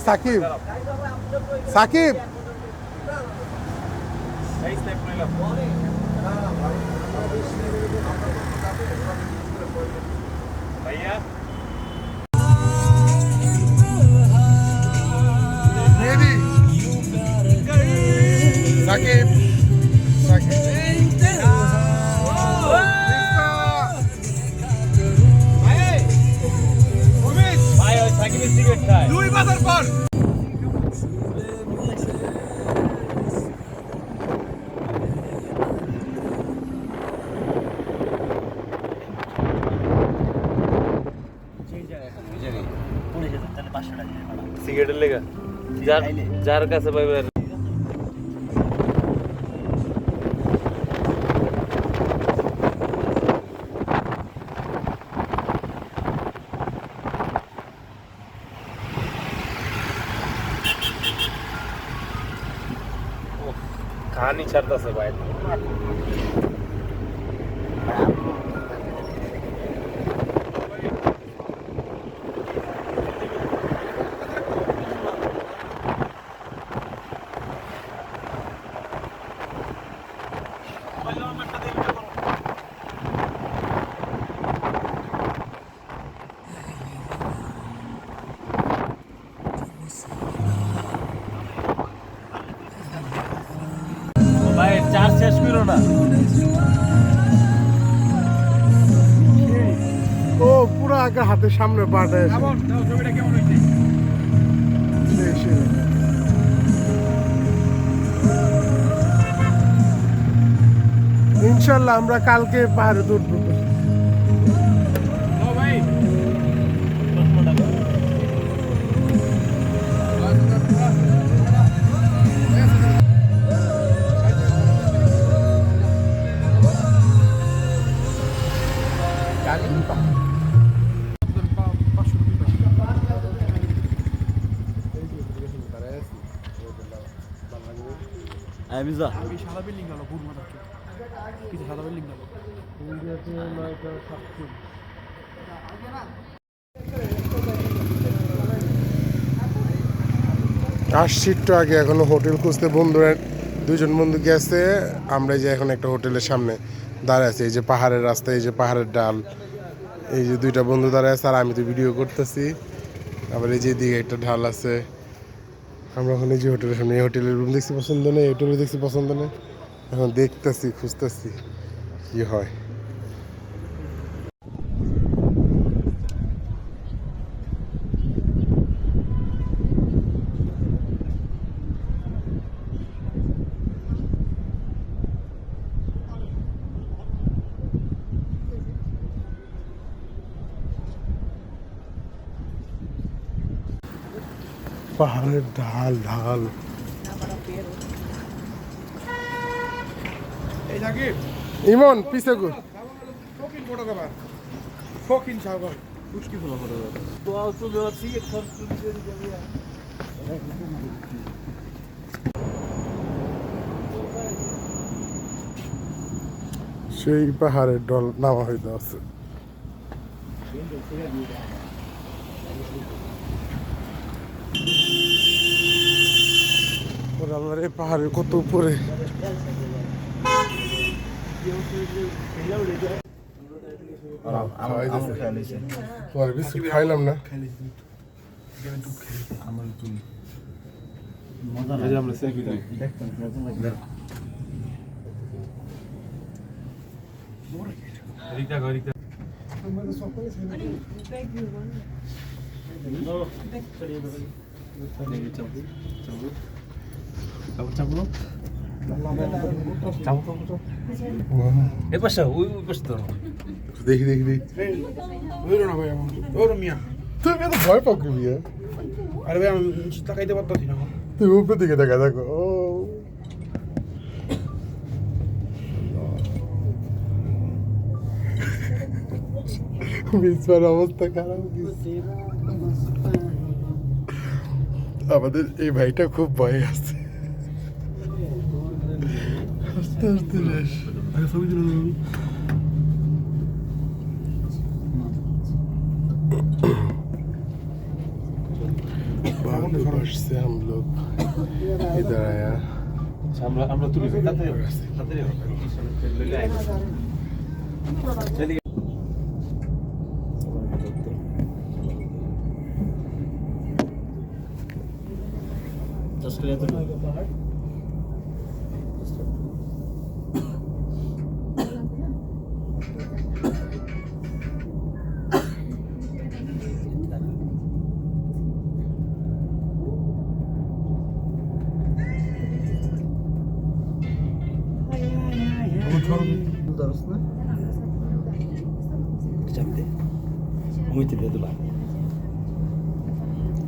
সাকিব সাকিব ভাইয়া সাকিব সাকিব ভাই ওই সাকিবের সিগারেট খায় দুই বাজার পর সিগারেটের লেগা যার কাছে পাইবে খানি ছাড়তেছে ভাই ভাই চার শেষ করো না ও পুরো আগে হাতের সামনে পাটা ছবিটা কেমন হয়েছে ইনশাল্লাহ আমরা কালকে পাহাড়ে উঠবো ভাই Avisa. সাদা বিল্ডিং গেল বুড় মাথা কিছু সাদা বিল্ডিং গেল আসছি একটু আগে এখনো হোটেল খুঁজতে বন্ধুরা দুজন বন্ধু গেছে আমরা যে এখন একটা হোটেলের সামনে দাঁড়ায় আছি এই যে পাহাড়ের রাস্তা এই যে পাহাড়ের ডাল এই যে দুইটা বন্ধু দাঁড়ায় আছে আর আমি তো ভিডিও করতেছি আবার এই যে দিকে একটা ঢাল আছে আমরা এখন এই যে হোটেলের সামনে এই হোটেলের রুম দেখছি পছন্দ নেই হোটেলে দেখছি পছন্দ নেই এখন দেখতেছি খুঁজতেছি কি হয় পাহাড়ের ঢাল ঢাল এই সাকিব ইমন পিছে গো ফকিন কোটা দেবা ফকিন সাগর পুষ্টি ফলো করে তো তো যাচ্ছি খরচ দিয়ে দিবি সেই পাহাড়ের ডল নামা হইতে আছে আল্লাহর এই পাহাড়ের কত উপরে খাইলাম না দেখি দেখি দেখি না ভাই আমার ওর মিয়া তুমি এত ভয় পাও কি বিয়ে আরে ভাই আমি তাকাইতে পারতাছি না তুমি উপর দিকে দেখা দেখো ও বিছার অবস্থা খারাপ আমাদের এই ভাইটা খুব ভয় আছে আস্তে আস্তে রেস আরে ছবি তুলে দেবো से हम लोग इधर आया আমরা তুলি তাতে তাতে লইলে আই চলি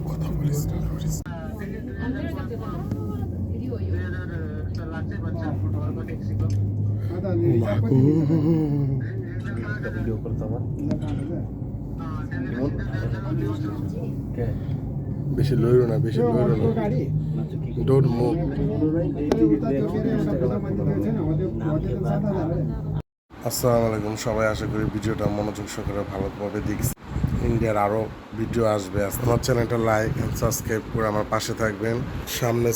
কথা বলিস না ভিডিও করতাম বেশি লইরো না বেশি লইরো না ডোন্ট মুভ আসসালামু আলাইকুম সবাই, আশা করি ভিডিওটা মনোযোগ সহকারে ভালোভাবে দেখছি। ইন্ডিয়ার আরও ভিডিও আসবে, আমার চ্যানেলটা লাইক এন্ড সাবস্ক্রাইব করে আমার পাশে থাকবেন। সামনে